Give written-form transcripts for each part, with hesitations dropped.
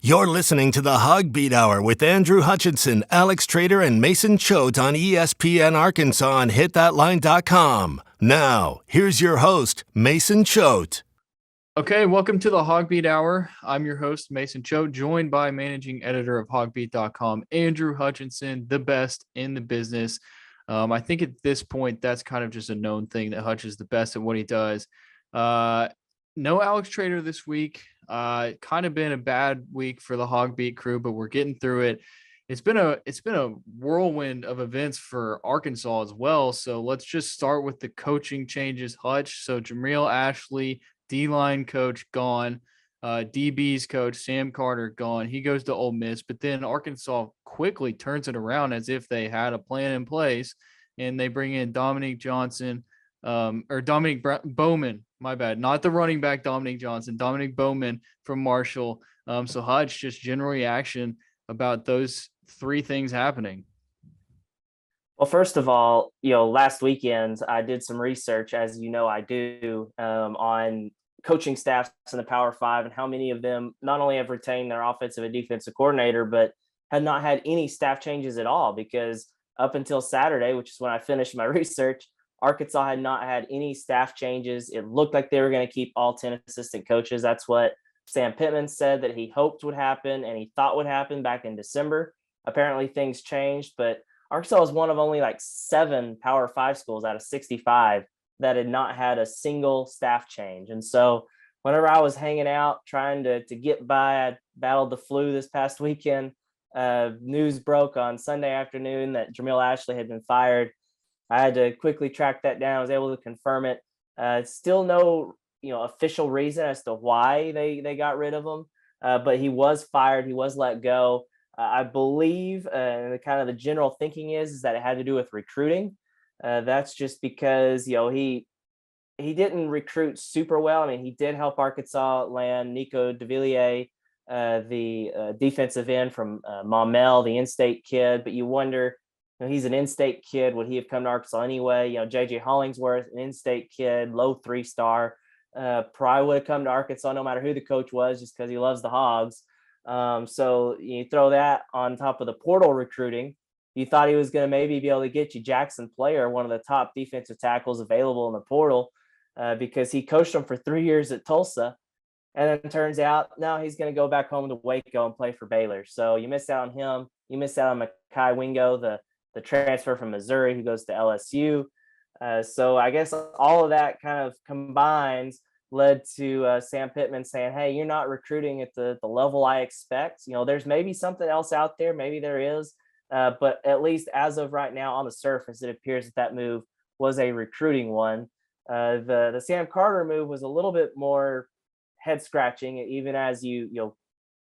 You're listening to the HawgBeat Hour with Andrew Hutchinson, Alex Trader, and Mason Choate on ESPN Arkansas and HitThatLine.com. Now, here's your host, Mason Choate. Okay, welcome to the HawgBeat Hour. I'm your host, Mason Choate, joined by managing editor of HawgBeat.com, Andrew Hutchinson, the best in the business. I think at this point, that's kind of just a known thing that Hutch is the best at what he does. No Alex Trader this week. Kind of been a bad week for the HawgBeat crew, but we're getting through it. It's been a whirlwind of events for Arkansas as well. So let's just start with the coaching changes. Hutch. So Jameel Ashley, D-line coach, gone. DB's coach, Sam Carter, gone. He goes to Ole Miss, but then Arkansas quickly turns it around as if they had a plan in place, and they bring in Dominic Bowman, my bad, not the running back Dominic Johnson, Dominic Bowman from Marshall. So Hutch, just general reaction about those three things happening. Well, first of all, last weekend I did some research, as you know I do, on coaching staffs in the Power Five and how many of them not only have retained their offensive and defensive coordinator, but had not had any staff changes at all. Because up until Saturday, which is when I finished my research, Arkansas had not had any staff changes. It looked like they were going to keep all 10 assistant coaches. That's what Sam Pittman said that he hoped would happen and he thought would happen back in December. Apparently things changed, but Arkansas is one of only like 7 Power 5 schools out of 65 that had not had a single staff change. And so whenever I was hanging out trying to get by, I battled the flu this past weekend. News broke on Sunday afternoon that Jameel Ashley had been fired. I had to quickly track that down. I was able to confirm it. Still no official reason as to why they got rid of him, but he was fired. He was let go. I believe kind of the general thinking is that it had to do with recruiting. That's just because, he didn't recruit super well. I mean, he did help Arkansas land Nico DeVilliers, the defensive end from Maumelle, the in-state kid. But you wonder, he's an in-state kid. Would he have come to Arkansas anyway? JJ Hollingsworth, an in-state kid, low 3-star, probably would have come to Arkansas no matter who the coach was, just because he loves the Hogs. So you throw that on top of the portal recruiting. You thought he was going to maybe be able to get you Jackson Player, one of the top defensive tackles available in the portal, because he coached him for 3 years at Tulsa. And then it turns out now he's going to go back home to Waco and play for Baylor. So you missed out on him. You missed out on Mekhi Wingo, the transfer from Missouri, who goes to LSU. So I guess all of that kind of combines led to Sam Pittman saying, hey, you're not recruiting at the level I expect. There's maybe something else out there. Maybe there is. But at least as of right now, on the surface, it appears that move was a recruiting one. The Sam Carter move was a little bit more head scratching, even as you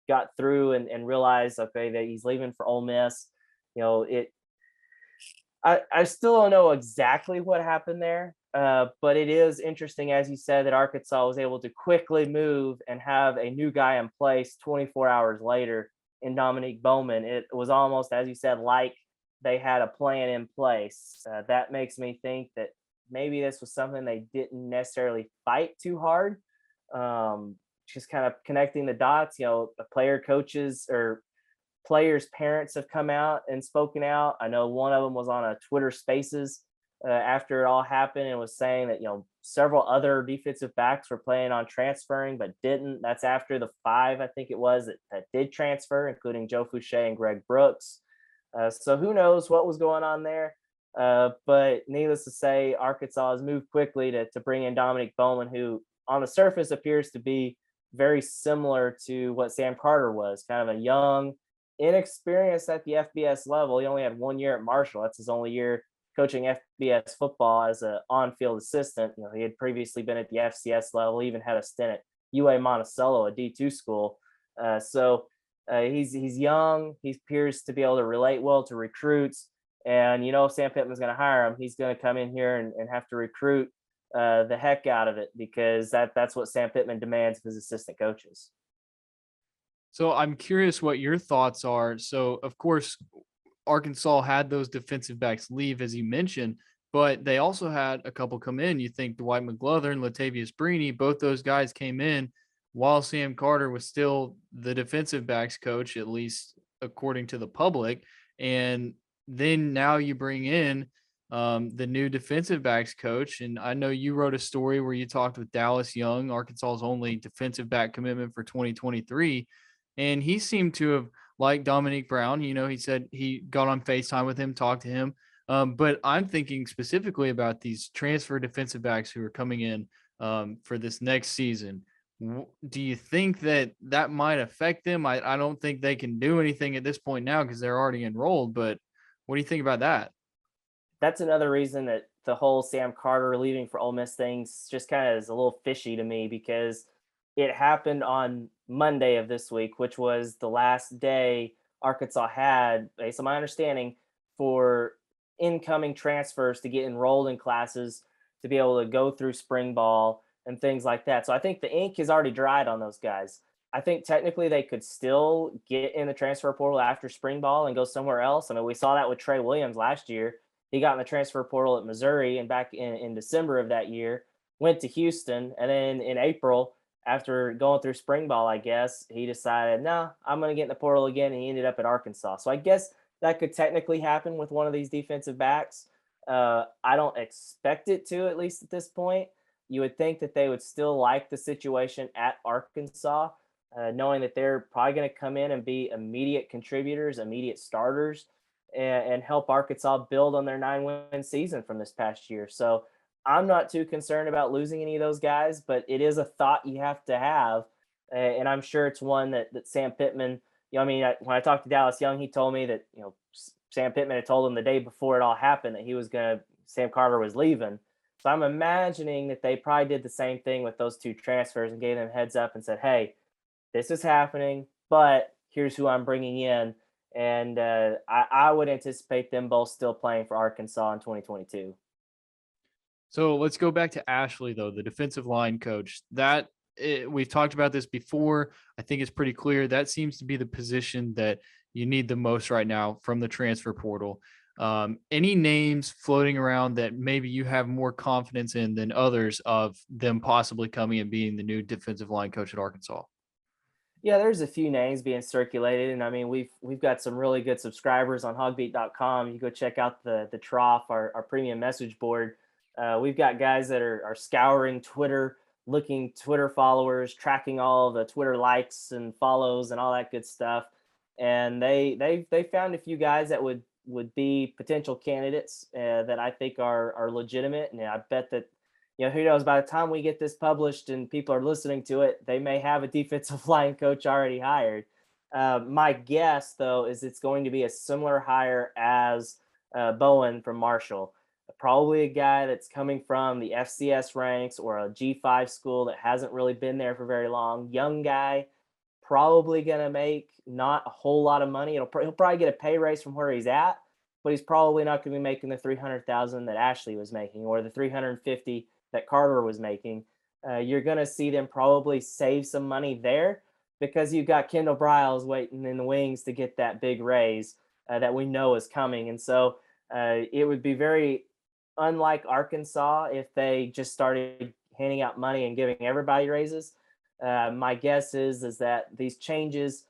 got through and realized, okay, that he's leaving for Ole Miss. I still don't know exactly what happened there, but it is interesting, as you said, that Arkansas was able to quickly move and have a new guy in place 24 hours later in Dominic Bowman. It was almost, as you said, like they had a plan in place. That makes me think that maybe this was something they didn't necessarily fight too hard. Just kind of connecting the dots. The players' parents have come out and spoken out. I know one of them was on a Twitter Spaces after it all happened and was saying that, several other defensive backs were planning on transferring, but didn't. That's after the 5, I think it was, that did transfer, including Joe Fouché and Greg Brooks. So who knows what was going on there. But needless to say, Arkansas has moved quickly to bring in Dominic Bowman, who on the surface appears to be very similar to what Sam Carter was, kind of a young, inexperienced at the FBS level. He only had 1 year at Marshall. That's his only year coaching FBS football as an on-field assistant. He had previously been at the FCS level, even had a stint at UA Monticello, a D2 school. So he's young. He appears to be able to relate well to recruits. And, if Sam Pittman's going to hire him, he's going to come in here and have to recruit the heck out of it, because that's what Sam Pittman demands of his assistant coaches. So I'm curious what your thoughts are. So, of course, Arkansas had those defensive backs leave, as you mentioned, but they also had a couple come in. You think Dwight McGlothern, Latavius Brini, both those guys came in while Sam Carter was still the defensive backs coach, at least according to the public. And then now you bring in the new defensive backs coach. And I know you wrote a story where you talked with Dallas Young, Arkansas's only defensive back commitment for 2023. And he seemed to have liked Dominique Brown. He said he got on FaceTime with him, talked to him. But I'm thinking specifically about these transfer defensive backs who are coming in for this next season. Do you think that might affect them? I don't think they can do anything at this point now because they're already enrolled. But what do you think about that? That's another reason that the whole Sam Carter leaving for Ole Miss things just kind of is a little fishy to me, because it happened on Monday of this week, which was the last day Arkansas had, based on my understanding, for incoming transfers to get enrolled in classes to be able to go through spring ball and things like that. So I think the ink is already dried on those guys. I think technically they could still get in the transfer portal after spring ball and go somewhere else. I mean, we saw that with Trey Williams last year. He got in the transfer portal at Missouri, and back in December of that year, went to Houston. And then in April, after going through spring ball, I guess, he decided, no, I'm going to get in the portal again. And he ended up at Arkansas. So I guess that could technically happen with one of these defensive backs. I don't expect it to, at least at this point. You would think that they would still like the situation at Arkansas, knowing that they're probably going to come in and be immediate contributors, immediate starters, and help Arkansas build on their 9-win season from this past year. So I'm not too concerned about losing any of those guys, but it is a thought you have to have. And I'm sure it's one that Sam Pittman, when I talked to Dallas Young, he told me that, Sam Pittman had told him the day before it all happened that Sam Carter was leaving. So I'm imagining that they probably did the same thing with those two transfers and gave them heads up and said, hey, this is happening, but here's who I'm bringing in. And I would anticipate them both still playing for Arkansas in 2022. So let's go back to Ashley, though, the defensive line coach. We've talked about this before. I think it's pretty clear that seems to be the position that you need the most right now from the transfer portal. Any names floating around that maybe you have more confidence in than others of them possibly coming and being the new defensive line coach at Arkansas? Yeah, there's a few names being circulated, and I mean we've got some really good subscribers on HawgBeat.com. You go check out the trough, our premium message board. We've got guys that are scouring Twitter, looking Twitter followers, tracking all the Twitter likes and follows and all that good stuff. And they found a few guys that would be potential candidates that I think are legitimate. And I bet that, who knows, by the time we get this published and people are listening to it, they may have a defensive line coach already hired. My guess, though, is it's going to be a similar hire as Bowen from Marshall. Probably a guy that's coming from the FCS ranks or a G5 school that hasn't really been there for very long. Young guy, probably going to make not a whole lot of money. He'll probably get a pay raise from where he's at, but he's probably not going to be making the $300,000 that Ashley was making or the $350,000 that Carter was making. You're going to see them probably save some money there because you've got Kendall Briles waiting in the wings to get that big raise that we know is coming. And so it would be very unlike Arkansas if they just started handing out money and giving everybody raises. My guess is that these changes,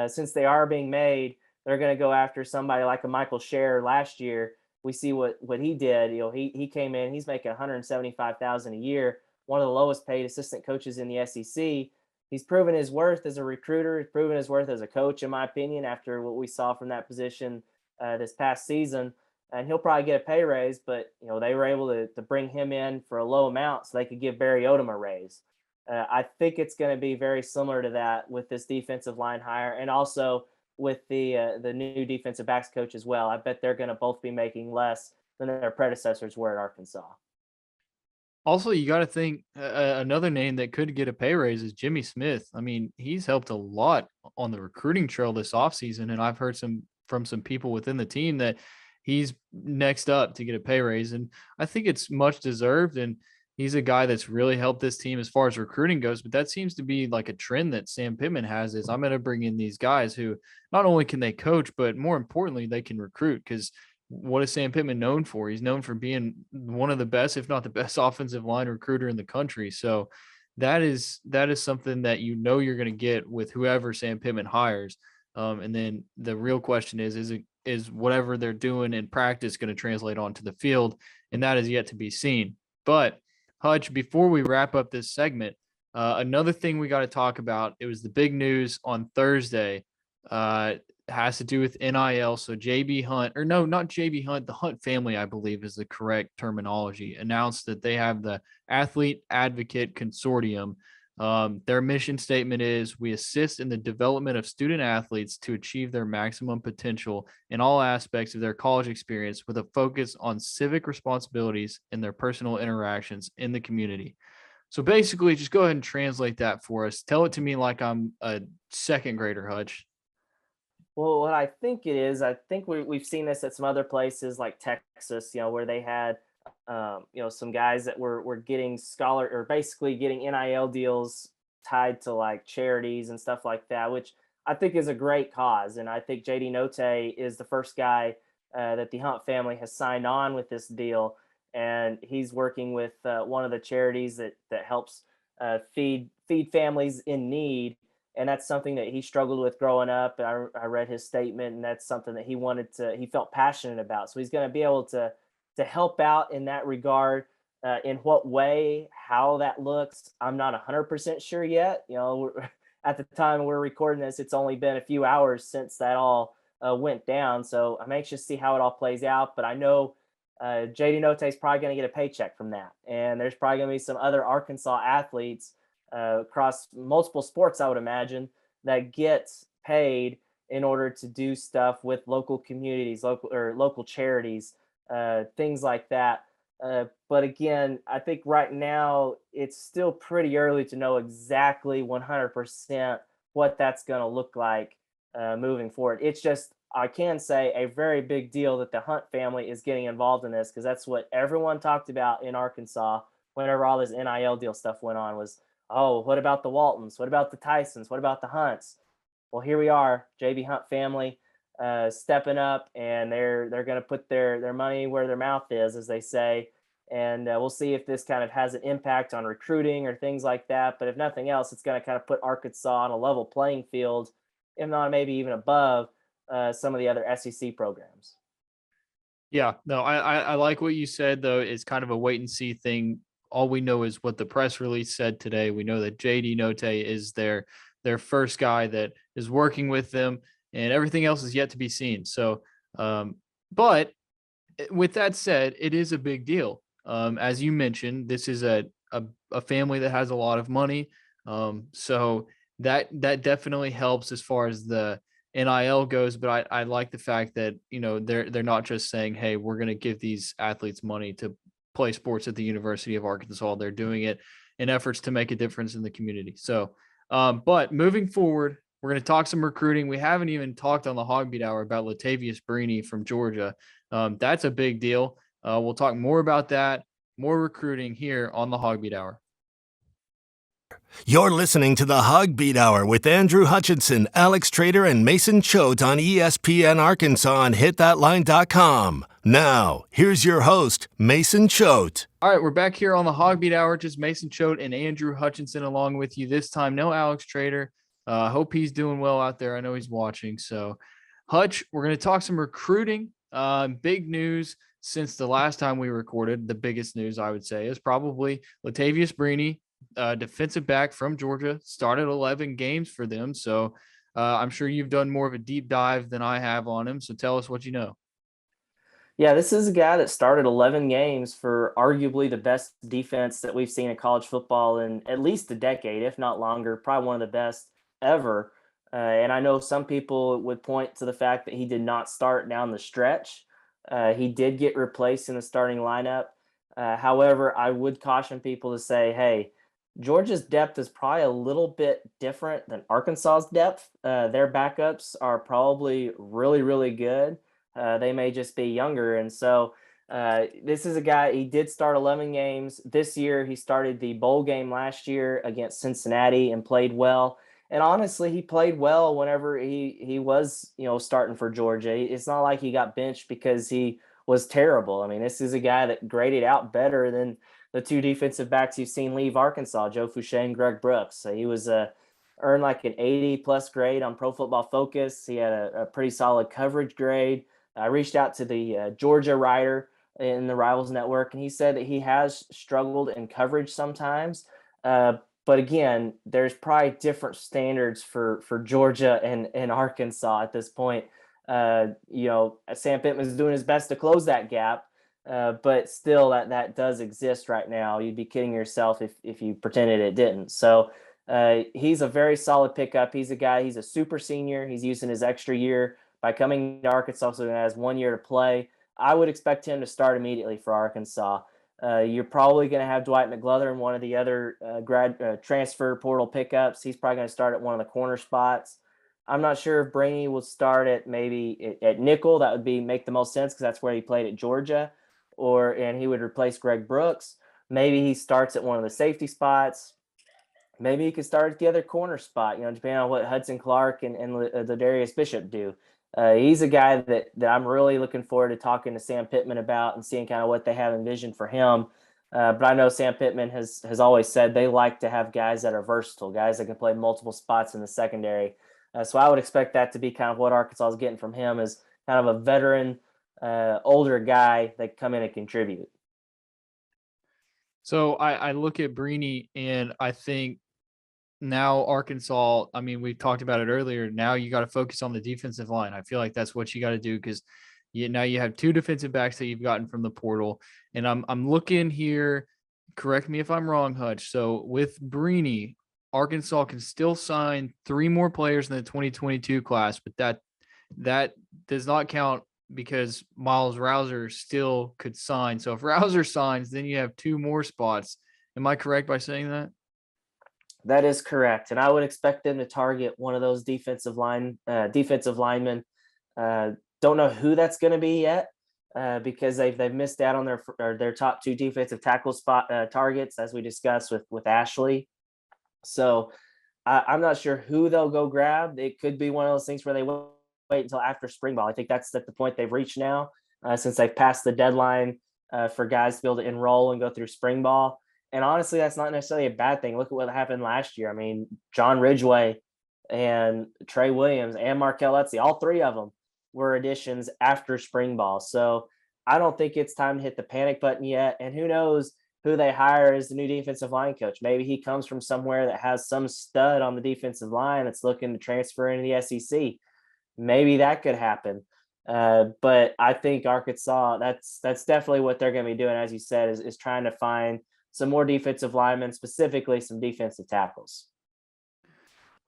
since they are being made, they're going to go after somebody like a Michael Scher last year. We see what he did. He came in, he's making $175,000 a year, one of the lowest paid assistant coaches in the SEC. He's proven his worth as a recruiter. He's proven his worth as a coach, in my opinion, after what we saw from that position this past season. And he'll probably get a pay raise, but they were able to bring him in for a low amount so they could give Barry Odom a raise. I think it's going to be very similar to that with this defensive line hire, and also with the new defensive backs coach as well. I bet they're going to both be making less than their predecessors were at Arkansas. Also, you got to think another name that could get a pay raise is Jimmy Smith. I mean, he's helped a lot on the recruiting trail this offseason, and I've heard from some people within the team that he's next up to get a pay raise, and I think it's much deserved. And he's a guy that's really helped this team as far as recruiting goes. But that seems to be like a trend that Sam Pittman has: is I'm going to bring in these guys who not only can they coach, but more importantly, they can recruit. Because what is Sam Pittman known for? He's known for being one of the best, if not the best, offensive line recruiter in the country. So that is something that you're going to get with whoever Sam Pittman hires. And then the real question is whatever they're doing in practice going to translate onto the field? And that is yet to be seen. But Hutch, before we wrap up this segment, another thing we got to talk about, it was the big news on Thursday, has to do with NIL. So JB Hunt, or no, not JB Hunt, the Hunt family, I believe is the correct terminology, announced that they have the Athlete Advocate Consortium. Their mission statement is: we assist in the development of student athletes to achieve their maximum potential in all aspects of their college experience, with a focus on civic responsibilities and their personal interactions in the community. So basically, just go ahead and translate that for us. Tell it to me like I'm a second grader, Hutch. Well, what I think it is, I think we've seen this at some other places like Texas, where they had, some guys that were getting or basically getting NIL deals tied to like charities and stuff like that, which I think is a great cause. And I think JD Note is the first guy that the Hunt family has signed on with this deal, and he's working with one of the charities that helps feed families in need, and that's something that he struggled with growing up. I read his statement, and that's something that he felt passionate about. So he's going to be able to help out in that regard. In what way, how that looks, I'm not 100% sure yet. At the time we're recording this, it's only been a few hours since that all went down. So I'm anxious to see how it all plays out. But I know JD Note is probably going to get a paycheck from that, and there's probably going to be some other Arkansas athletes across multiple sports, I would imagine, that gets paid in order to do stuff with local communities, local charities, things like that. But again, I think right now it's still pretty early to know exactly 100% what that's going to look like moving forward. It's just, I can say, a very big deal that the Hunt family is getting involved in this, because that's what everyone talked about in Arkansas whenever all this NIL deal stuff went on was, oh, what about the Waltons? What about the Tysons? What about the Hunts? Well, here we are, JB Hunt family stepping up, and they're going to put their money where their mouth is, as they say. And we'll see if this kind of has an impact on recruiting or things like that. But if nothing else, it's going to kind of put Arkansas on a level playing field, if not maybe even above some of the other SEC programs. Yeah, no, I like what you said, though. It's kind of a wait and see thing. All we know is what the press release said today. We know that JD Note is their first guy that is working with them, and everything else is yet to be seen. So, but with that said, it is a big deal. As you mentioned, this is a family that has a lot of money. So that definitely helps as far as the NIL goes. But I like the fact that, they're not just saying, hey, we're going to give these athletes money to play sports at the University of Arkansas. They're doing it in efforts to make a difference in the community. So, but moving forward, we're going to talk some recruiting. We haven't even talked on the HawgBeat Hour about Latavius Brini from Georgia. That's a big deal. We'll talk more about that, more recruiting here on the HawgBeat Hour. You're listening to the HawgBeat Hour with Andrew Hutchinson, Alex Trader, and Mason Choate on ESPN Arkansas and HitThatLine.com. Now, here's your host, Mason Choate. All right, we're back here on the HawgBeat Hour. Just Mason Choate and Andrew Hutchinson along with you this time. No Alex Trader. Hope he's doing well out there. I know he's watching. So, Hutch, we're going to talk some recruiting. Big news since the last time we recorded. The biggest news, I would say, is probably Latavius Brini, defensive back from Georgia, started 11 games for them. So I'm sure you've done more of a deep dive than I have on him. So tell us what you know. Yeah, this is a guy that started 11 games for arguably the best defense that we've seen in college football in at least a decade, if not longer, probably one of the best ever. And I know some people would point to the fact that he did not start down the stretch. He did get replaced in the starting lineup. However, I would caution people to say, hey, Georgia's depth is probably a little bit different than Arkansas's depth. Their backups are probably really, really good. They may just be younger. And so this is a guy, he did start 11 games this year. He started the bowl game last year against Cincinnati and played well. And honestly, he played well whenever he was, starting for Georgia. It's not like he got benched because he was terrible. I mean, this is a guy that graded out better than the two defensive backs you've seen leave Arkansas, Joe Fouché and Greg Brooks. So he was earned like an 80+ grade on Pro Football Focus. He had a pretty solid coverage grade. I reached out to the Georgia writer in the Rivals Network, and he said that he has struggled in coverage sometimes. But again, there's probably different standards for Georgia and Arkansas at this point. Sam Pittman's doing his best to close that gap, but still that does exist right now. You'd be kidding yourself if you pretended it didn't. So he's a very solid pickup. He's a super senior. He's using his extra year by coming to Arkansas, so he has 1 year to play. I would expect him to start immediately for Arkansas. You're probably going to have Dwight McGlothern, one of the other transfer portal pickups. He's probably going to start at one of the corner spots. I'm not sure if Brini will start at maybe at nickel. That would make the most sense because that's where he played at Georgia, and he would replace Greg Brooks. Maybe he starts at one of the safety spots. Maybe he could start at the other corner spot, depending on what Hudson Clark and Ladarius Bishop do. He's a guy that I'm really looking forward to talking to Sam Pittman about and seeing kind of what they have envisioned for him. But I know Sam Pittman has always said they like to have guys that are versatile, guys that can play multiple spots in the secondary. So I would expect that to be kind of what Arkansas is getting from him, is kind of a veteran, older guy that come in and contribute. So I look at Brini and I think now Arkansas, I mean, we talked about it earlier. Now you got to focus on the defensive line. I feel like that's what you got to do because now you have two defensive backs that you've gotten from the portal. And I'm looking here. Correct me if I'm wrong, Hutch. So with Brini, Arkansas can still sign 3 more players in the 2022 class, but that does not count because Miles Rouser still could sign. So if Rouser signs, then you have 2 more spots. Am I correct by saying that? That is correct, and I would expect them to target one of those defensive linemen. Don't know who that's going to be yet, because they've missed out on their top 2 defensive tackle spot targets, as we discussed with Ashley. So I'm not sure who they'll go grab. It could be one of those things where they wait until after spring ball. I think that's at the point they've reached now, since they've passed the deadline for guys to be able to enroll and go through spring ball. And honestly, that's not necessarily a bad thing. Look at what happened last year. I mean, John Ridgeway and Trey Williams and Markel Etsy, all 3 of them were additions after spring ball. So I don't think it's time to hit the panic button yet. And who knows who they hire as the new defensive line coach. Maybe he comes from somewhere that has some stud on the defensive line that's looking to transfer into the SEC. Maybe that could happen. But I think Arkansas, that's definitely what they're going to be doing, as you said, is trying to find some more defensive linemen, specifically some defensive tackles.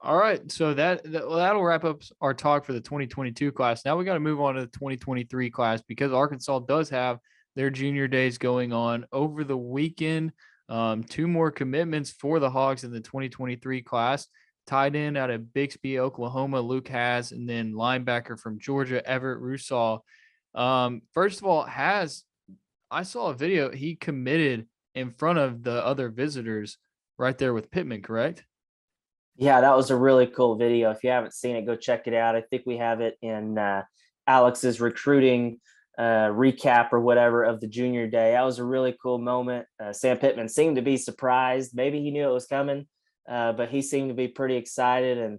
All right. So that'll wrap up our talk for the 2022 class. Now we got to move on to the 2023 class because Arkansas does have their junior days going on over the weekend. 2 more commitments for the Hogs in the 2023 class. Tight end out of Bixby, Oklahoma, Luke Haas, and then linebacker from Georgia, Everett Russaw. First of all, Haas, I saw a video. He committed in front of the other visitors right there with Pittman, correct? Yeah, that was a really cool video. If you haven't seen it, go check it out. I think we have it in Alex's recruiting recap or whatever of the junior day. That was a really cool moment. Sam Pittman seemed to be surprised. Maybe he knew it was coming, but he seemed to be pretty excited and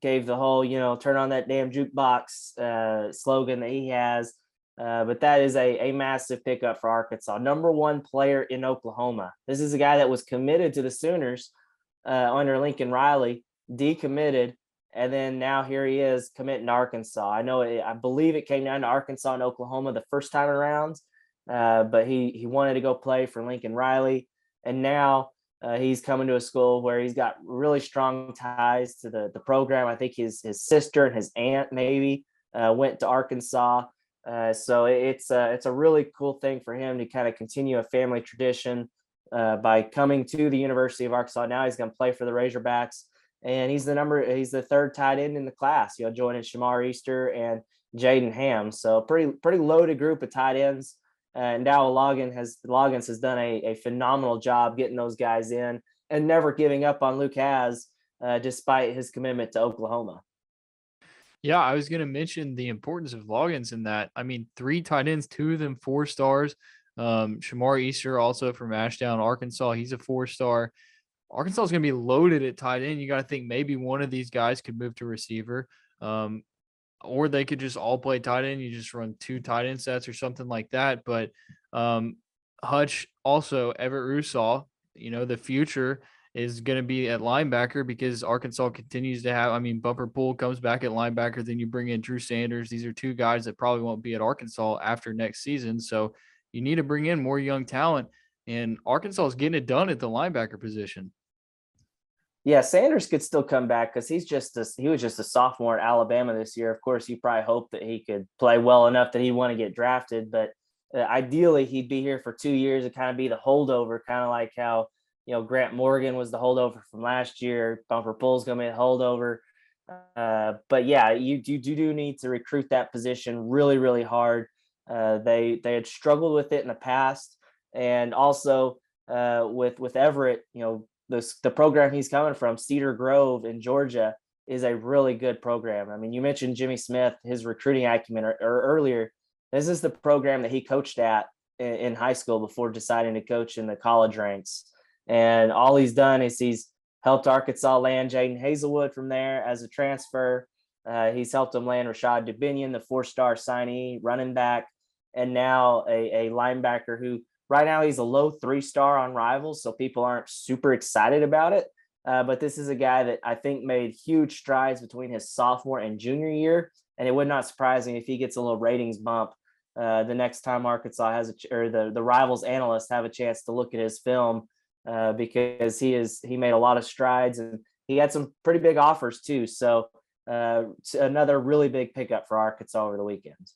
gave the whole, turn on that damn jukebox slogan that he has. But that is a massive pickup for Arkansas. Number 1 player in Oklahoma. This is a guy that was committed to the Sooners under Lincoln Riley, decommitted, and then now here he is committing to Arkansas. I believe it came down to Arkansas and Oklahoma the first time around, but he wanted to go play for Lincoln Riley, and now he's coming to a school where he's got really strong ties to the program. I think his sister and his aunt maybe went to Arkansas. So it's a really cool thing for him to kind of continue a family tradition by coming to the University of Arkansas. Now he's going to play for the Razorbacks, and he's the 3rd tight end in the class, joining Shamar Easter and Jaden Ham. So pretty loaded group of tight ends. And now Loggins has done a phenomenal job getting those guys in and never giving up on Luke Haas, despite his commitment to Oklahoma. Yeah, I was going to mention the importance of Loggins in that. I mean, 3 tight ends, 2 of them 4 stars. Shamar Easter, also from Ashdown, Arkansas. He's a 4-star. Arkansas is going to be loaded at tight end. You got to think maybe one of these guys could move to receiver, or they could just all play tight end. You just run 2 tight end sets or something like that. But Hutch, also Everett Rusaw, the future is going to be at linebacker because Arkansas continues to have, Bumper Pool comes back at linebacker. Then you bring in Drew Sanders. These are 2 guys that probably won't be at Arkansas after next season. So you need to bring in more young talent, and Arkansas is getting it done at the linebacker position. Yeah, Sanders could still come back because he was just a sophomore at Alabama this year. Of course, you probably hope that he could play well enough that he'd want to get drafted, but ideally he'd be here for 2 years and kind of be the holdover, kind of like how Grant Morgan was the holdover from last year. Bumper Pool's going to be a holdover. But yeah, you do need to recruit that position really, really hard. They had struggled with it in the past, and also with Everett, the program he's coming from, Cedar Grove in Georgia, is a really good program. I mean, you mentioned Jimmy Smith, his recruiting acumen or earlier. This is the program that he coached at in high school before deciding to coach in the college ranks. And all he's done is he's helped Arkansas land Jaden Hazelwood from there as a transfer. He's helped them land Rashad Dubinion, the 4-star signee running back, and now a linebacker who right now he's a low 3-star on Rivals, so people aren't super excited about it. But this is a guy that I think made huge strides between his sophomore and junior year, and it would not surprise me if he gets a little ratings bump the next time Arkansas has the Rivals analysts have a chance to look at his film, because he made a lot of strides and he had some pretty big offers too. So another really big pickup for Arkansas over the weekend.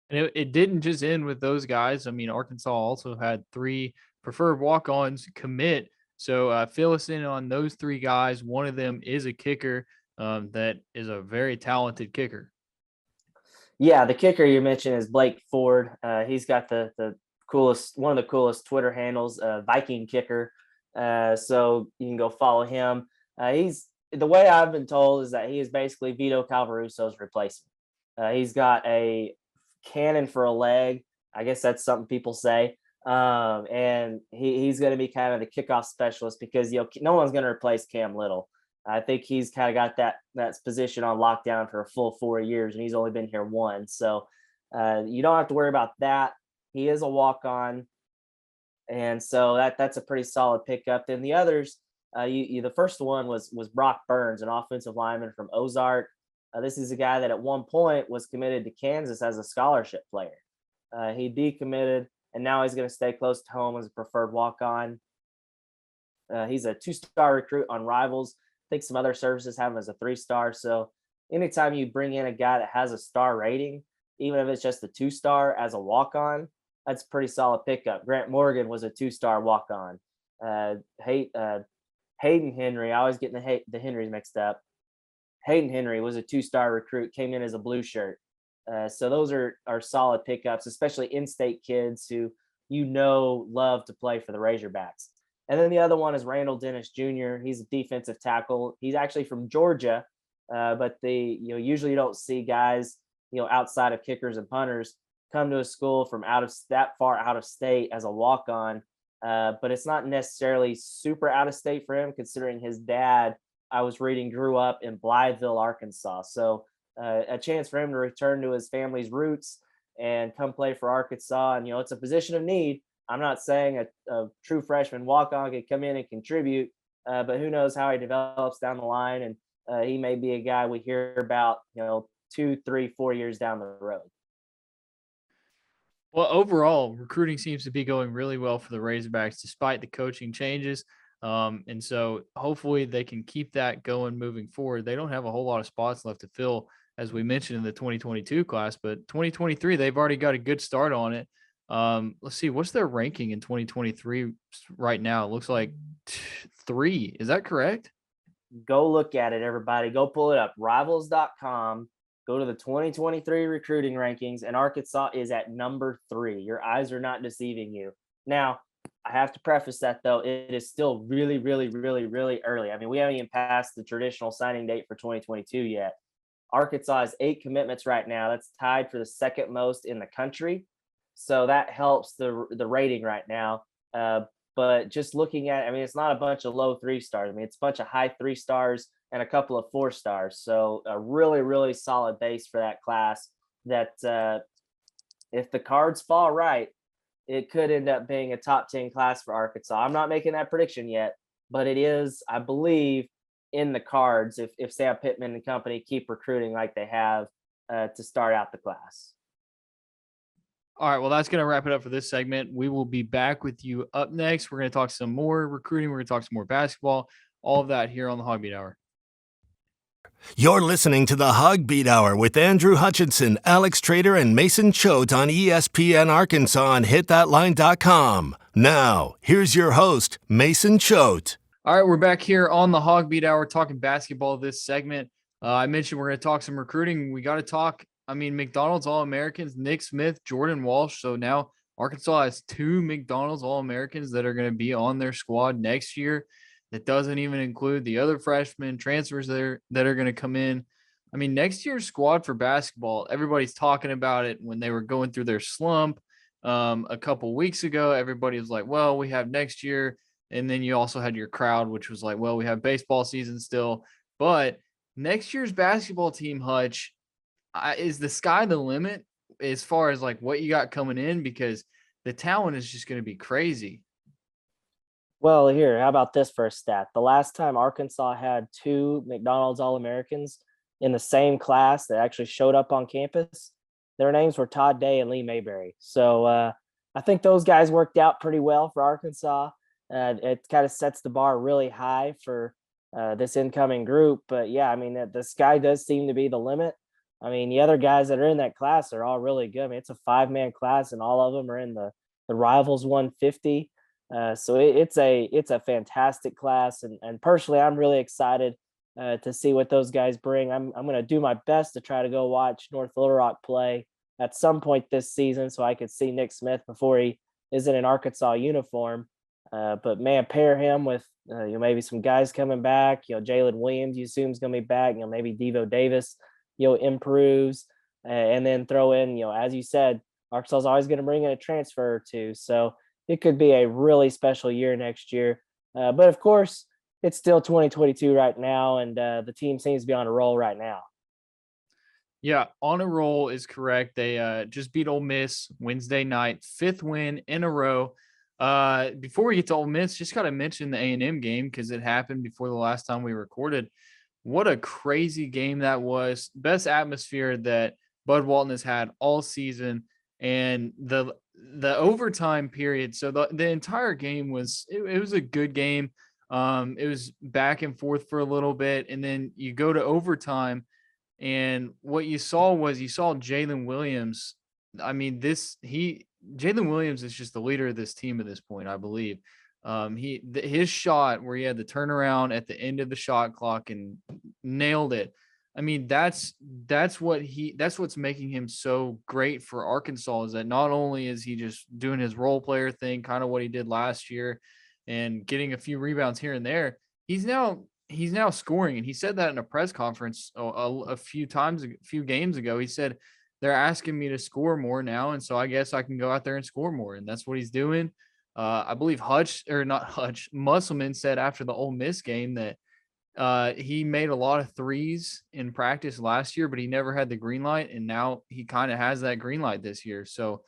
And it didn't just end with those guys. Arkansas also had 3 preferred walk-ons commit. So fill us in on those 3 guys. One of them is a kicker that is a very talented kicker. Yeah, the kicker you mentioned is Blake Ford. He's got one of the coolest Twitter handles, Viking Kicker. So you can go follow him. The way I've been told is that he is basically Vito Calvaruso's replacement. He's got a cannon for a leg. I guess that's something people say. And he's going to be kind of the kickoff specialist because no one's going to replace Cam Little. I think he's kind of got that position on lockdown for a full 4 years, and he's only been here 1. So you don't have to worry about that. He is a walk-on, and so that's a pretty solid pickup. Then the others, the first one was Brock Burns, an offensive lineman from Ozark. This is a guy that at one point was committed to Kansas as a scholarship player. He decommitted, and now he's going to stay close to home as a preferred walk-on. He's a 2-star recruit on Rivals. I think some other services have him as a 3-star. So anytime you bring in a guy that has a star rating, even if it's just a 2-star as a walk-on, that's a pretty solid pickup. Grant Morgan was a 2-star walk-on. Hayden Henry, I always get the Henrys mixed up. Hayden Henry was a 2-star recruit, came in as a blue shirt. So those are solid pickups, especially in-state kids who love to play for the Razorbacks. And then the other one is Randall Dennis Jr. He's a defensive tackle. He's actually from Georgia, but usually you don't see guys outside of kickers and punters come to a school from that far out of state as a walk-on. But it's not necessarily super out of state for him, considering his dad, I was reading, grew up in Blytheville, Arkansas. So a chance for him to return to his family's roots and come play for Arkansas. And, it's a position of need. I'm not saying a true freshman walk-on could come in and contribute, but who knows how he develops down the line. And he may be a guy we hear about, 2, 3, 4 years down the road. Well, overall, recruiting seems to be going really well for the Razorbacks despite the coaching changes. And so hopefully they can keep that going moving forward. They don't have a whole lot of spots left to fill, as we mentioned in the 2022 class, but 2023, they've already got a good start on it. Let's see, what's their ranking in 2023 right now? It looks like 3. Is that correct? Go look at it, everybody. Go pull it up. Rivals.com. Go to the 2023 recruiting rankings, and Arkansas is at number 3. Your eyes are not deceiving you. Now, I have to preface that, though, it is still really, really, really, really early. I mean, we haven't even passed the traditional signing date for 2022 yet. Arkansas has 8 commitments right now. That's tied for the second most in the country. So that helps the rating right now. But just looking at, I mean, it's not a bunch of low 3 stars. I mean, it's a bunch of high 3 stars and a couple of 4 stars. So a really, really solid base for that class. That if the cards fall right, it could end up being a top 10 class for Arkansas. I'm not making that prediction yet, but it is, I believe, in the cards if Sam Pittman and company keep recruiting like they have to start out the class. All right, well, that's going to wrap it up for this segment. We will be back with you up next. We're going to talk some more recruiting. We're going to talk some more basketball, all of that here on the HawgBeat Hour. You're listening to the HawgBeat Hour with Andrew Hutchinson, Alex Trader, and Mason Choate on ESPN Arkansas and HitThatLine.com. Now, here's your host, Mason Choate. All right, we're back here on the HawgBeat Hour talking basketball this segment. I mentioned we're going to talk some recruiting. We got to talk, McDonald's All-Americans, Nick Smith, Jordan Walsh. So now Arkansas has 2 McDonald's All-Americans that are going to be on their squad next year. That doesn't even include the other freshmen transfers that are going to come in. I mean, next year's squad for basketball, everybody's talking about it when they were going through their slump a couple weeks ago. Everybody was like, well, we have next year. And then you also had your crowd, which was like, well, we have baseball season still. But next year's basketball team, Hutch, is the sky the limit as far as like what you got coming in? Because the talent is just going to be crazy. Well, here, how about this for a stat? The last time Arkansas had 2 McDonald's All-Americans in the same class that actually showed up on campus, their names were Todd Day and Lee Mayberry. So I think those guys worked out pretty well for Arkansas. It kind of sets the bar really high for this incoming group. But yeah, I mean, the sky does seem to be the limit. I mean, the other guys that are in that class are all really good. I mean, it's a 5-man class, and all of them are in the Rivals 150. So it's a fantastic class, and personally, I'm really excited to see what those guys bring. I'm going to do my best to try to go watch North Little Rock play at some point this season, so I could see Nick Smith before he is in an Arkansas uniform. But man, pair him with maybe some guys coming back. Jalen Williams, you assume is going to be back. Maybe Devo Davis, improves, and then throw in, as you said, Arkansas is always going to bring in a transfer or two. So it could be a really special year next year. But of course, it's still 2022 right now, and the team seems to be on a roll right now. Yeah, on a roll is correct. They just beat Ole Miss Wednesday night, 5th win in a row. Before we get to Ole Miss, just got to mention the A&M game because it happened before the last time we recorded. What a crazy game that was. Best atmosphere that Bud Walton has had all season. And the overtime period, so the entire game was it was a good game. It was back and forth for a little bit, and then you go to overtime, and what you saw Jalen Williams. I mean, Jalen Williams is just the leader of this team at this point, I believe. His shot where he had the turnaround at the end of the shot clock and nailed it. I mean, that's what's making him so great for Arkansas, is that not only is he just doing his role player thing, kind of what he did last year, and getting a few rebounds here and there, he's now scoring. And he said that in a press conference a few games ago. He said, they're asking me to score more now, and so I guess I can go out there and score more, and that's what he's doing. I believe Musselman said after the Ole Miss game that he made a lot of threes in practice last year, but he never had the green light, and now he kind of has that green light this year. So,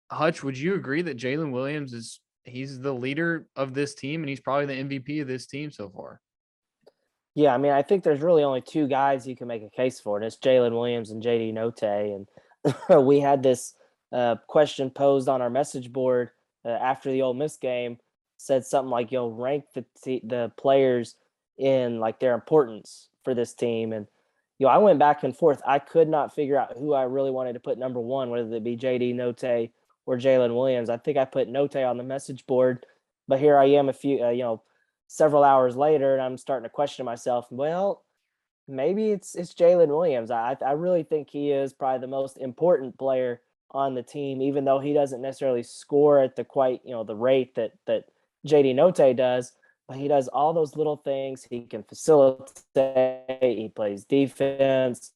Hutch, would you agree that Jalen Williams he's the leader of this team, and he's probably the MVP of this team so far? Yeah, I mean, I think there's really only 2 guys you can make a case for, and it's Jalen Williams and JD Note. And we had this question posed on our message board after the Ole Miss game, said something like, rank the players in like their importance for this team. And I went back and forth. I could not figure out who I really wanted to put number 1, whether it be JD Note or Jalen Williams. I think I put Note on the message board, but here I am several hours later, and I'm starting to question myself. Well, maybe it's Jalen Williams. I really think he is probably the most important player on the team, even though he doesn't necessarily score at the rate that JD Note does. But he does all those little things. He can facilitate. He plays defense.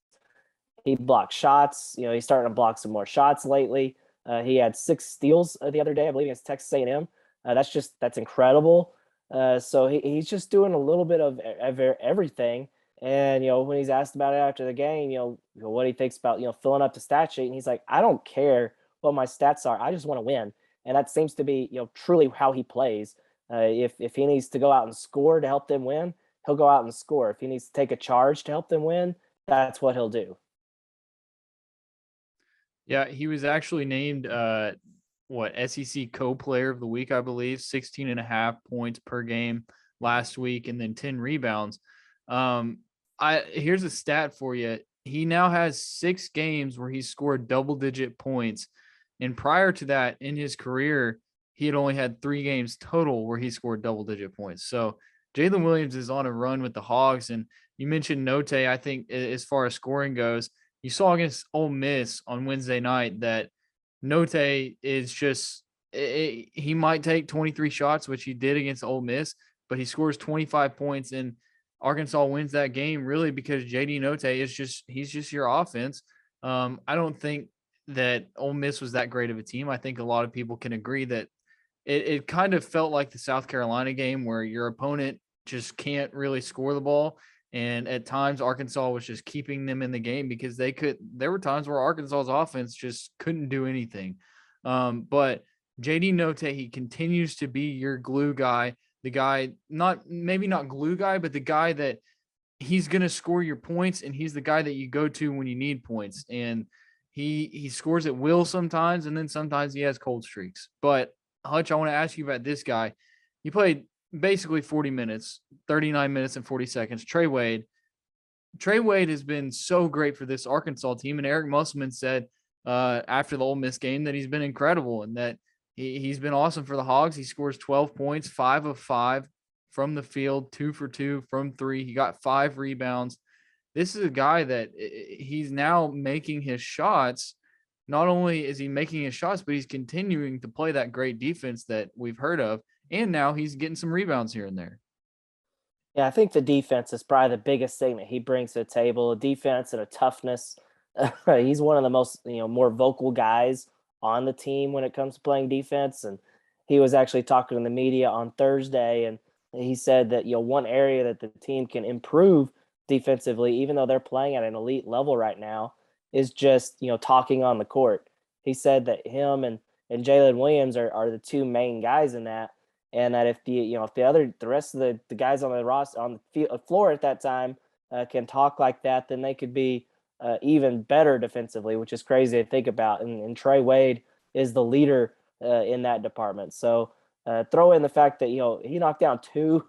He blocks shots. He's starting to block some more shots lately. He had 6 steals the other day, I believe, against Texas A&M. That's incredible. So he's just doing a little bit of everything. And when he's asked about it after the game, what he thinks about filling up the stat sheet, and he's like, I don't care what my stats are, I just want to win. And that seems to be truly how he plays. If he needs to go out and score to help them win, he'll go out and score. If he needs to take a charge to help them win, that's what he'll do. Yeah, he was actually named SEC co-player of the week, I believe, 16.5 points per game last week, and then 10 rebounds. Here's a stat for you. He now has 6 games where he scored double-digit points, and prior to that, in his career, he had only had 3 games total where he scored double-digit points. So Jalen Williams is on a run with the Hogs, and you mentioned Note. I think as far as scoring goes, you saw against Ole Miss on Wednesday night that Note is just he might take 23 shots, which he did against Ole Miss, but he scores 25 points, and Arkansas wins that game really because JD Note he's just your offense. I don't think that Ole Miss was that great of a team. I think a lot of people can agree that it kind of felt like the South Carolina game where your opponent just can't really score the ball. And at times Arkansas was just keeping them in the game because there were times where Arkansas's offense just couldn't do anything. But JD Note, he continues to be your glue guy, the guy, maybe not glue guy, but the guy that he's going to score your points, and he's the guy that you go to when you need points. And he scores at will sometimes, and then sometimes he has cold streaks. But Hutch, I want to ask you about this guy. He played basically 40 minutes, 39 minutes and 40 seconds. Trey Wade has been so great for this Arkansas team. And Eric Musselman said after the Ole Miss game that he's been incredible and that he's been awesome for the Hogs. He scores 12 points, 5 of 5 from the field, 2 for 2 from 3. He got 5 rebounds. This is a guy that he's now making his shots. Not only is he making his shots, but he's continuing to play that great defense that we've heard of. And now he's getting some rebounds here and there. Yeah, I think the defense is probably the biggest thing that he brings to the table, a defense and a toughness. He's one of the most, more vocal guys on the team when it comes to playing defense. And he was actually talking to the media on Thursday, and he said that, one area that the team can improve defensively, even though they're playing at an elite level right now, is just, talking on the court. He said that him and Jalen Williams are the 2 main guys in that. And that if the rest of the guys on the roster on the floor at that time can talk like that, then they could be even better defensively, which is crazy to think about. And Trey Wade is the leader in that department. So throw in the fact that he knocked down two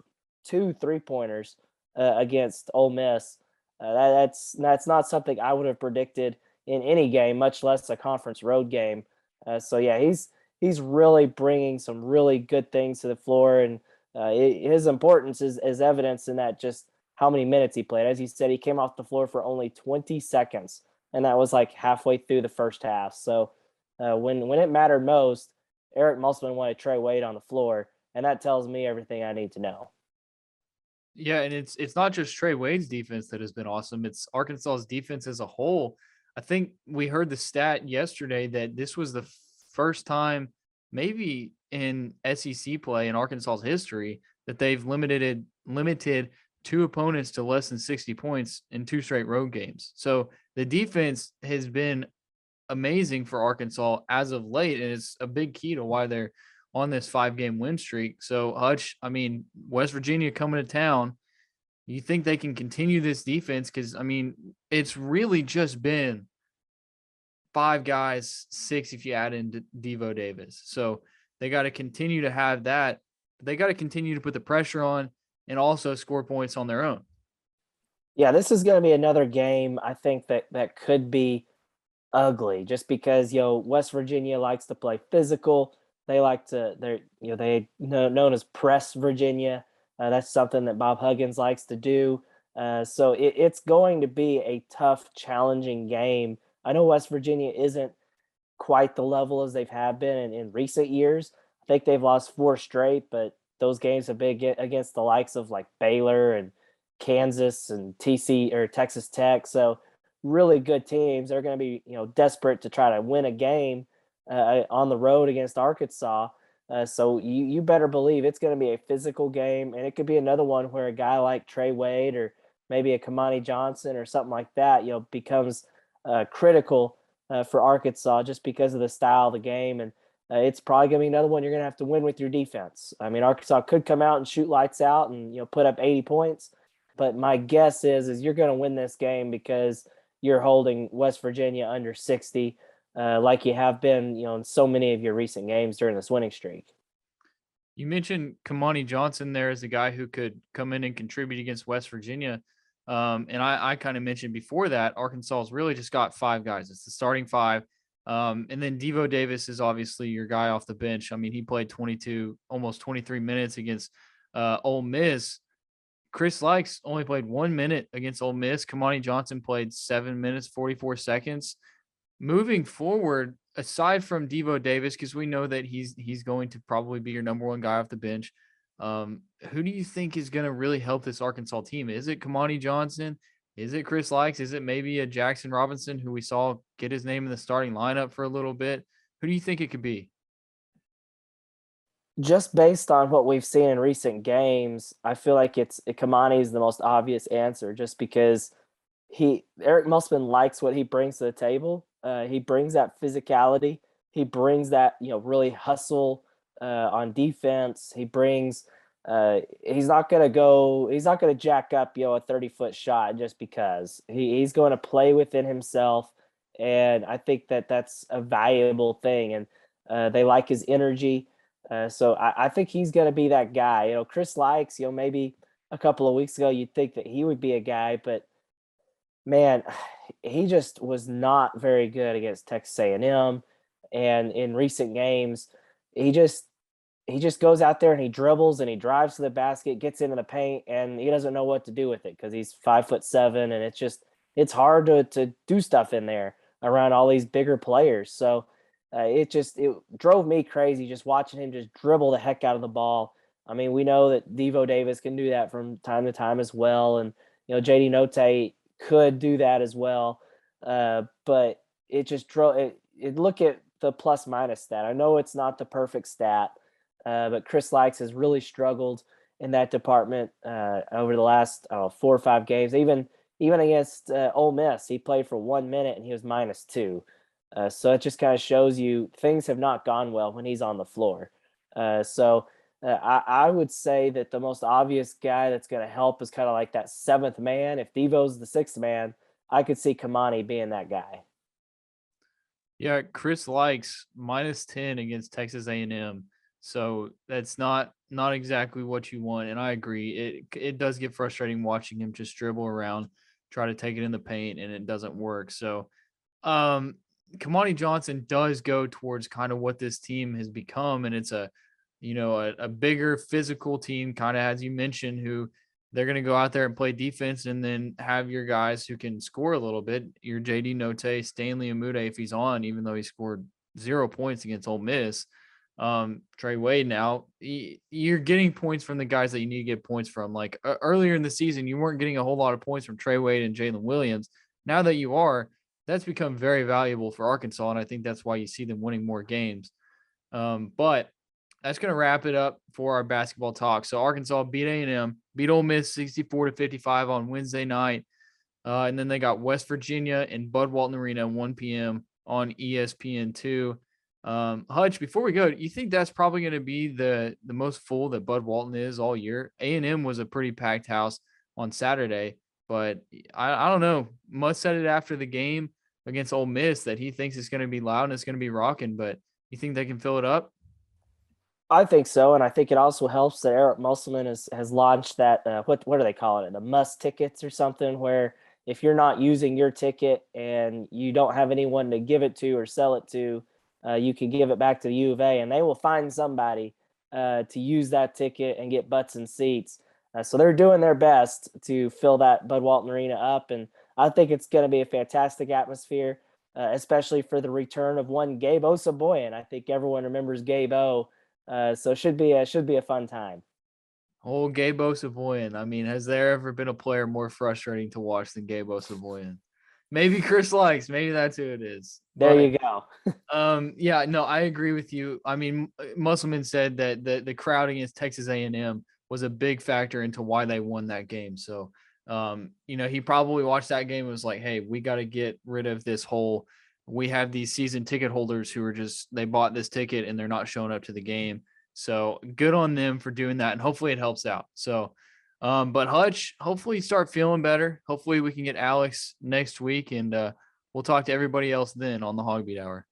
3-pointers against Ole Miss. That's not something I would have predicted in any game, much less a conference road game. So yeah, he's really bringing some really good things to the floor, and his importance is evidenced in that just how many minutes he played. As you said, he came off the floor for only 20 seconds, and that was like halfway through the first half. So when it mattered most, Eric Musselman wanted Trey Wade on the floor, and that tells me everything I need to know. Yeah, and it's not just Trey Wade's defense that has been awesome. It's Arkansas's defense as a whole. I think we heard the stat yesterday that this was the first time maybe in SEC play in Arkansas's history that they've limited 2 opponents to less than 60 points in 2 straight road games. So the defense has been amazing for Arkansas as of late, and it's a big key to why they're on this 5-game win streak. So Hutch, I mean, West Virginia coming to town, you think they can continue this defense? Because I mean, it's really just been 5 guys, 6 if you add in Devo Davis. So they got to continue to have that. They got to continue to put the pressure on and also score points on their own. Yeah, this is going to be another game I think that could be ugly, just because West Virginia likes to play physical. They like to known as press Virginia. That's something that Bob Huggins likes to do. So it's going to be a tough, challenging game. I know West Virginia isn't quite the level as they've had been in recent years. I think they've lost 4 straight, but those games have been against the likes of like Baylor and Kansas and TC or Texas Tech. So really good teams. They're going to be desperate to try to win a game. on the road against Arkansas. So you better believe it's going to be a physical game, and it could be another one where a guy like Trey Wade or maybe a Kamani Johnson or something like that, becomes critical for Arkansas just because of the style of the game. And it's probably going to be another one you're going to have to win with your defense. I mean, Arkansas could come out and shoot lights out and put up 80 points, but my guess is you're going to win this game because you're holding West Virginia under 60, like you have been, in so many of your recent games during this winning streak. You mentioned Kamani Johnson there as a guy who could come in and contribute against West Virginia. And I kind of mentioned before that Arkansas has really just got 5 guys. It's the starting 5. And then Devo Davis is obviously your guy off the bench. I mean, he played 22, almost 23 minutes against Ole Miss. Chris Likes only played 1 minute against Ole Miss. Kamani Johnson played 7 minutes, 44 seconds. Moving forward, aside from Devo Davis, because we know that he's going to probably be your number 1 guy off the bench, who do you think is going to really help this Arkansas team? Is it Kamani Johnson? Is it Chris Likes? Is it maybe a Jackson Robinson, who we saw get his name in the starting lineup for a little bit? Who do you think it could be? Just based on what we've seen in recent games, I feel like Kamani is the most obvious answer, just because Eric Musselman likes what he brings to the table. He brings that physicality. He brings that really hustle on defense. He brings. He's not gonna jack up a 30-foot shot just because he's going to play within himself, and I think that's a valuable thing. And they like his energy. So I think he's going to be that guy. Chris Likes, maybe a couple of weeks ago you'd think that he would be a guy, but man, he just was not very good against Texas A&M, and in recent games, he just goes out there and he dribbles and he drives to the basket, gets into the paint, and he doesn't know what to do with it because he's 5'7", and it's hard to do stuff in there around all these bigger players. So it drove me crazy just watching him just dribble the heck out of the ball. I mean, we know that Devo Davis can do that from time to time as well, and JD Note could do that as well. But it just drove it. Look at the plus minus stat. I know it's not the perfect stat, but Chris Likes has really struggled in that department over the last 4 or 5 games. Even against Ole Miss, he played for 1 minute and he was -2. So it just kind of shows you things have not gone well when he's on the floor. I would say that the most obvious guy that's going to help is kind of like that 7th man. If Devo's the 6th man, I could see Kamani being that guy. Yeah, Chris Likes -10 against Texas A&M. So that's not exactly what you want. And I agree. It does get frustrating watching him just dribble around, try to take it in the paint, and it doesn't work. So Kamani Johnson does go towards kind of what this team has become, and it's a bigger physical team, kind of as you mentioned, who they're going to go out there and play defense and then have your guys who can score a little bit. Your JD Note, Stanley Amude, if he's on, even though he scored 0 points against Ole Miss. Trey Wade, now you're getting points from the guys that you need to get points from. Like earlier in the season, you weren't getting a whole lot of points from Trey Wade and Jalen Williams. Now that you are, that's become very valuable for Arkansas, and I think that's why you see them winning more games. But that's going to wrap it up for our basketball talk. So Arkansas beat A&M, beat Ole Miss 64-55 on Wednesday night. And then they got West Virginia in Bud Walton Arena at 1 p.m. on ESPN2. Hutch, before we go, you think that's probably going to be the most full that Bud Walton is all year? A&M was a pretty packed house on Saturday, but I don't know. Mutt said it after the game against Ole Miss that he thinks it's going to be loud and it's going to be rocking, but you think they can fill it up? I think so, and I think it also helps that Eric Musselman has launched that what do they call it? The must tickets or something, where if you're not using your ticket and you don't have anyone to give it to or sell it to, you can give it back to the U of A, and they will find somebody to use that ticket and get butts and seats. So they're doing their best to fill that Bud Walton Arena up, and I think it's going to be a fantastic atmosphere, especially for the return of one Gabe Osaboyan. I think everyone remembers Gabe O. So it should be a fun time. Oh, Gabe Osaboyan. I mean, has there ever been a player more frustrating to watch than Gabe Osaboyan? Maybe Chris likes. Maybe that's who it is. There But, you go. yeah, no, I agree with you. I mean, Musselman said that the crowd against Texas A&M was a big factor into why they won that game. So, he probably watched that game and was like, hey, we got to get rid of this whole, we have these season ticket holders who are just, they bought this ticket and they're not showing up to the game. So good on them for doing that. And hopefully it helps out. So, but Hutch, hopefully you start feeling better. Hopefully we can get Alex next week, and we'll talk to everybody else then on the HawgBeat Hour.